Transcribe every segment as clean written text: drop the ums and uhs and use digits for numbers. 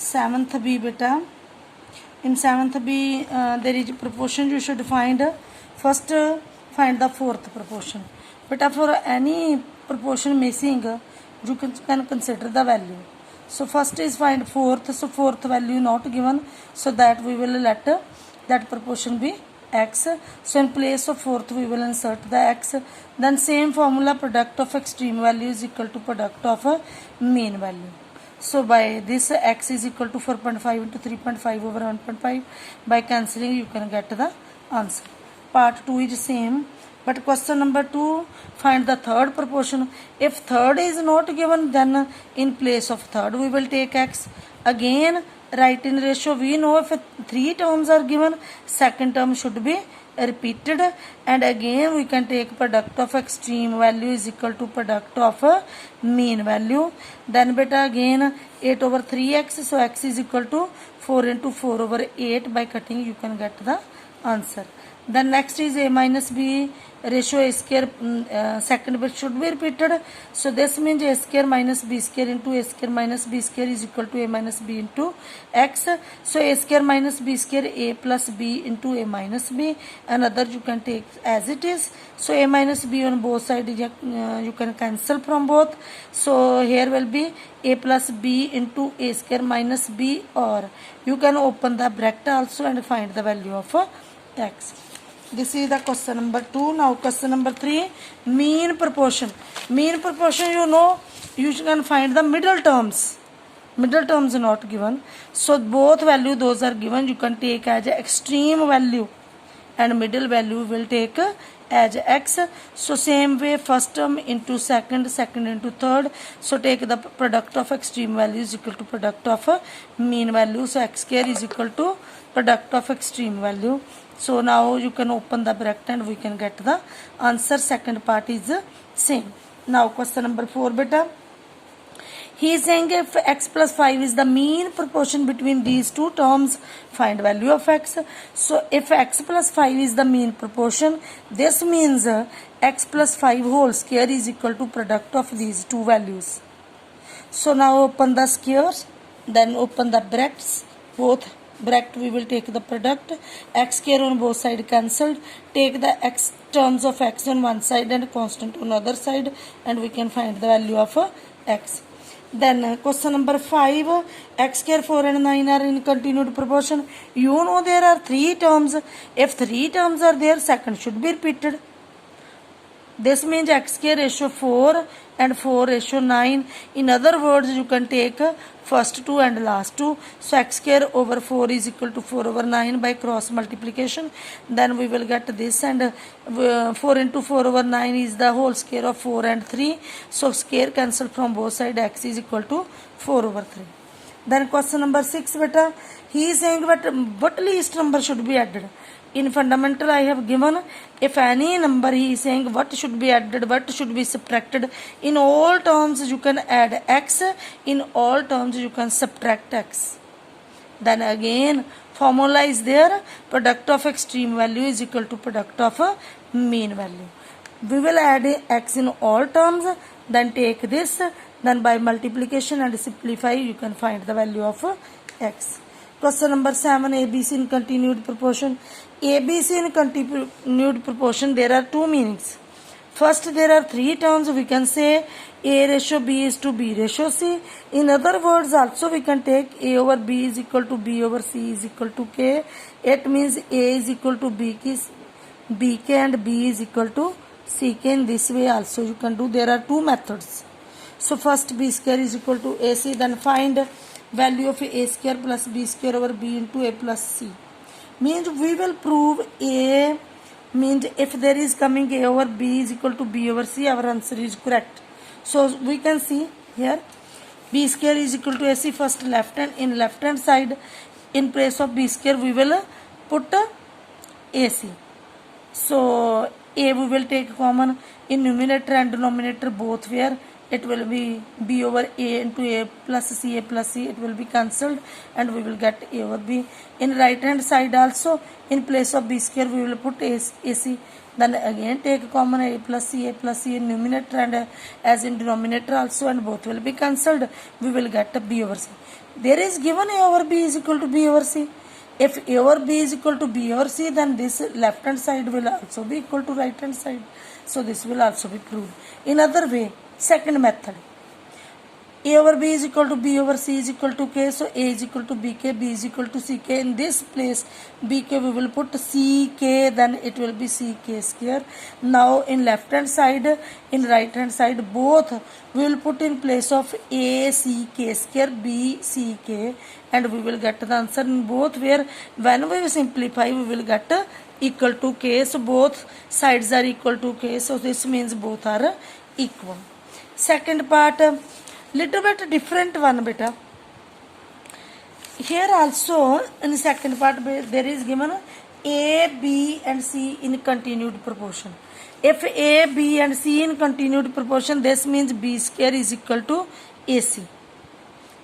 seventh B beta. In seventh B there is proportion you should find. First find the fourth proportion. Beta for any proportion missing you can consider the value. So first is find fourth. So fourth value not given, so that we will let that proportion be x. So in place of fourth we will insert the x. Then same formula, product of extreme value is equal to product of mean value. So by this x is equal to 4.5 into 3.5 over 1.5. By cancelling you can get the answer. Part 2 is same, but question number 2, find the third proportion. If third is not given, then in place of third we will take x. Again write in ratio. We know if 3 terms are given, second term should be repeated, and again we can take product of extreme value is equal to product of mean value. Then beta again 8 over 3x, so x is equal to 4 into 4 over 8. By cutting you can get the answer. Then next is a minus b ratio a square, second bit should be repeated. So this means a square minus b square into a square minus b square is equal to a minus b into x. So a square minus b square, a plus b into a minus b. Another you can take as it is. So a minus b on both sides you can cancel from both. So here will be a plus b into a square minus b, or you can open the bracket also and find the value of x. This is the question number 2. Now question number 3, mean proportion. Mean proportion, you know, you can find the middle terms. Middle terms are not given. So both value those are given. You can take as extreme value and middle value will take as x. So same way first term into second, second into third. So take the product of extreme value is equal to product of mean value. So x square is equal to product of extreme value. So now you can open the bracket and we can get the answer. Second part is same. Now question number 4 beta. He is saying if x plus 5 is the mean proportion between these two terms, find value of x. So if x plus 5 is the mean proportion, this means x plus 5 whole square is equal to product of these two values. So now open the squares, then open the brackets. Both bracket we will take the product. X square on both sides cancelled. Take the x terms of x on one side and constant on other side, and we can find the value of x. Then question number 5, x square 4 and 9 are in continued proportion. You know there are 3 terms. If 3 terms are there, second should be repeated. This means x square ratio 4 and 4 ratio 9. In other words, you can take first 2 and last 2. So x square over 4 is equal to 4 over 9 by cross multiplication. Then we will get this, and 4 into 4 over 9 is the whole square of 4 and 3. So square cancel from both sides, x is equal to 4 over 3. Then question number 6 beta. He is saying what least number should be added. In fundamental I have given if any number, he is saying what should be added, what should be subtracted. In all terms you can add x, in all terms you can subtract x. Then again formula is there, product of extreme value is equal to product of mean value. We will add x in all terms, then take this, then by multiplication and simplify you can find the value of x. Question number 7, ABC in continued proportion. ABC in continued proportion, there are two meanings. First, there are 3 terms. We can say A ratio B is to B ratio C. In other words, also we can take A over B is equal to B over C is equal to K. It means A is equal to BK and B is equal to CK. In this way also you can do. There are 2 methods. So first B square is equal to AC. Then find value of A square plus B square over B into A plus C. Means we will prove A, means if there is coming A over B is equal to B over C, our answer is correct. So we can see here B square is equal to AC. First left hand, in left hand side in place of B square we will put AC. So A we will take common, in numerator and denominator both where it will be b over a into a plus c, it will be cancelled and we will get a over b. In right hand side also, in place of b square we will put ac, then again take common a plus c in numerator and as in denominator also, and both will be cancelled, we will get b over c. There is given a over b is equal to b over c. If a over b is equal to b over c, then this left hand side will also be equal to right hand side. So this will also be proved. In other way, second method, a over b is equal to b over c is equal to k. So a is equal to bk, b is equal to ck. In this place, bk we will put ck, then it will be ck square. Now in left hand side, in right hand side, both we will put in place of a ck square, b ck, and we will get the answer in both, where when we simplify we will get equal to k. So both sides are equal to k. So this means both are equal. Second part, little bit different one beta. Here also in second part there is given a, b and c in continued proportion. If a, b and c in continued proportion, this means b square is equal to ac.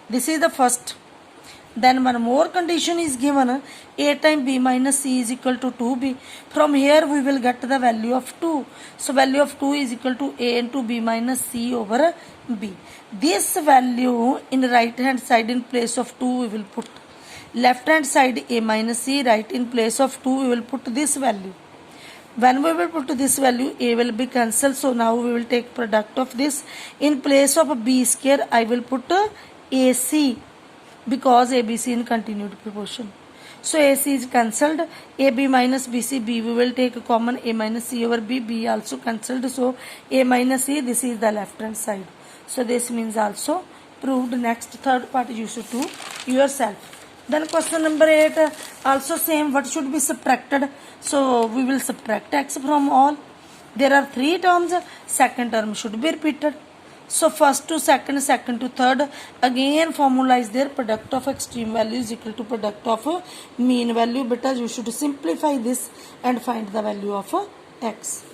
This is the first. Then one more condition is given, a times b minus c is equal to 2b. From here we will get the value of 2. So value of 2 is equal to a into b minus c over b. This value in right hand side in place of 2 we will put. Left hand side a minus c, right in place of 2 we will put this value. When we will put this value, a will be cancelled. So now we will take product of this. In place of b square I will put ac, because ABC in continued proportion. So AC is cancelled, AB minus BC, B we will take a common, A minus C over B, B also cancelled. So A minus C, this is the left hand side. So this means also proved. Next third part you should do yourself. Then question number 8, also same, what should be subtracted? So we will subtract x from all. There are 3 terms, second term should be repeated. So first to second, second to third, again formula is there, product of extreme value is equal to product of mean value. Beta, you should simplify this and find the value of x.